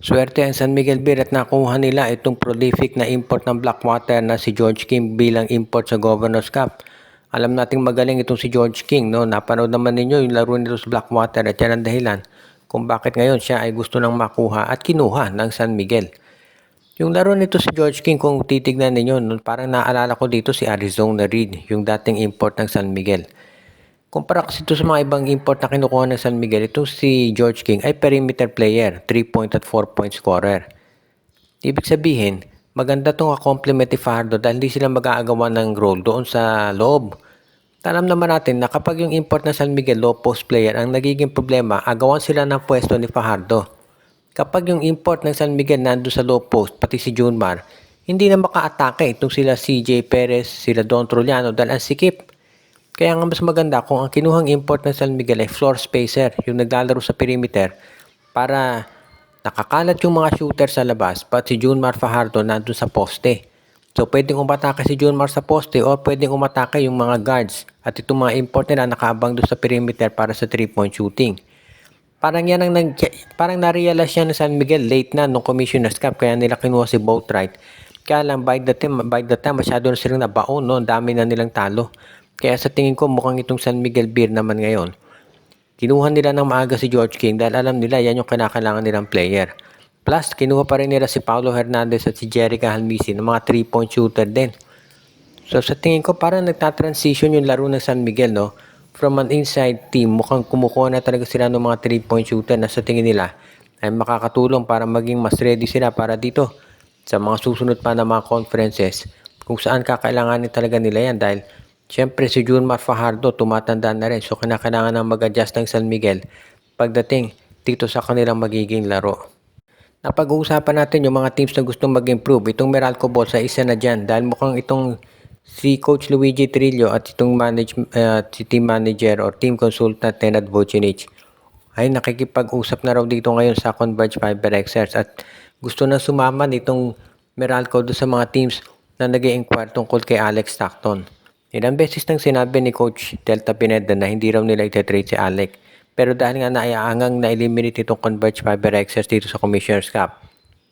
Swerte ang San Miguel Beer at nakuha nila itong prolific na import ng Blackwater na si George King bilang import sa Governor's Cup. Alam nating magaling itong si George King, no? Napanood naman ninyo yung laro nito sa Blackwater at yan ang dahilan kung bakit ngayon siya ay gusto nang makuha at kinuha ng San Miguel. Yung laro nito si George King, kung titignan ninyo, parang naalala ko dito si Arizona Reed, yung dating import ng San Miguel. Kumpara kasi ito sa mga ibang import na kinukuha ng San Miguel, itong si George King ay perimeter player, 3-point at 4-point scorer. Ibig sabihin, maganda itong complement ni Fajardo dahil hindi sila mag-aagawa ng role doon sa loob. Alam naman natin na kapag yung import ng San Miguel low post player ang nagiging problema, agawan sila ng pwesto ni Fajardo. Kapag yung import ng San Miguel nandun sa low post, pati si Junmar, hindi na maka-atake itong sila CJ Perez, sila Don Trujano dahil ang sikip. Kaya nga mas maganda kung ang kinuhang import ng San Miguel ay floor spacer, yung naglalaro sa perimeter, para nakakalat yung mga shooter sa labas, pati si Junmar Fajardo nandun sa poste. So pwedeng umatake si Junmar sa poste o pwedeng umatake yung mga guards at itong mga import nila nakaabang doon sa perimeter para sa 3-point shooting. Parang yan ang parang na-realize yan ng San Miguel late na nung Commissioner's Cup kaya nila kinuha si Boatwright. Kaya lang by the time masyado na silang nabaon, no? Ang dami na nilang talo. Kaya sa tingin ko mukhang itong San Miguel Beer naman ngayon, kinuha nila ng maaga si George King dahil alam nila yan yung kinakailangan nilang player. Plus, kinuha pa rin nila si Paulo Hernandez at si Jerica Halmisi ng mga 3-point shooter din. So sa tingin ko parang nagta-transition yung laro ng San Miguel, no? From an inside team, mukhang kumukuha na talaga sila ng mga 3-point shooter na sa tingin nila ay makakatulong para maging mas ready sila para dito sa mga susunod pa na mga conferences kung saan kakailanganin talaga nila yan dahil siyempre si Junmar Fajardo tumatanda na rin so kinakailangan na mag-adjust ng San Miguel pagdating dito sa kanilang magiging laro. Napag-uusapan natin yung mga teams na gustong mag-improve. Itong Meralco Balls ay isa na dyan dahil mukhang itong si Coach Luigi Trillo at itong si team manager or team consultant Nenad Vucinic ay nakikipag-usap na raw dito ngayon sa Converge Fiber Xers at gusto na sumama nitong Meralco doon sa mga teams na nag-i-inquire tungkol kay Alex Stockton. Ilang beses nang sinabi ni Coach Delta Pineda na hindi raw nila itatrade si Alec. Pero dahil nga naiaangang na-eliminate itong Converge Fiber Xers dito sa Commissioner's Cup,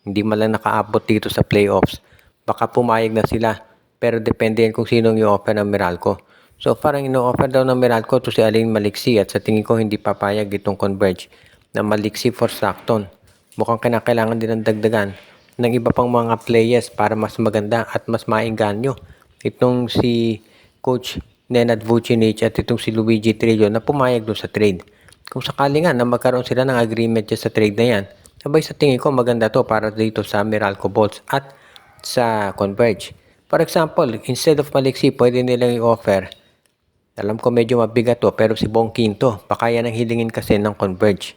hindi man lang nakaabot dito sa playoffs, baka pumayag na sila. Pero depende yan kung sinong i-offer ng Meralco. So parang ino-offer daw ng Meralco to si Alain Maliksi at sa tingin ko hindi papayag itong Converge na Maliksi for Stockton. Mukhang kinakailangan din ng dagdagan ng iba pang mga players para mas maganda at mas maingganyo. Itong si Coach Nenad Vucinic at itong si Luigi Trillo na pumayag doon sa trade. Kung sakali nga na magkaroon sila ng agreement sa trade na yan, sabay sa tingin ko maganda to para dito sa Meralco Balls at sa Converge. For example, instead of Maliksi, pwede nilang i-offer. Alam ko medyo mabigat to, pero si Bong Quinto, baka yan ang hilingin kasi ng Converge.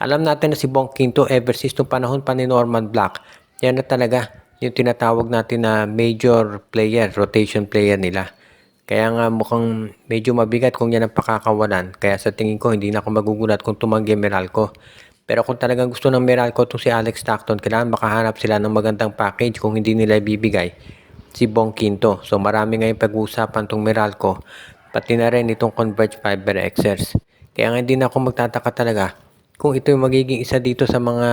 Alam natin na si Bong Quinto, ever since nung panahon pa ni Norman Black, yan na talaga yung tinatawag natin na major player, rotation player nila. Kaya nga mukhang medyo mabigat kung yan ang pakakawalan. Kaya sa tingin ko, hindi na ako magugulat kung tumanggi Meralco. Pero kung talagang gusto ng Meralco itong si Alex Stockton, kailangan makahanap sila ng magandang package kung hindi nila ibibigay si Bong Quinto. So marami ngayong pag-uusapan itong Meralco, pati na rin itong Converge Fiber Xers. Kaya nga hindi na ako magtataka talaga kung ito yung magiging isa dito sa mga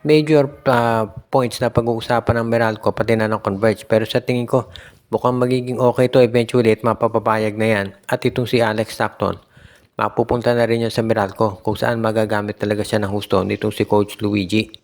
major points na pag-uusapan ng Meralco pati na ng Converge. Pero sa tingin ko, mukhang magiging okay to eventually at mapapapayag na yan. At itong si Alex Stockton, mapupunta na rin yan sa Meralco kung saan magagamit talaga siya ng husto nitong si Coach Luigi.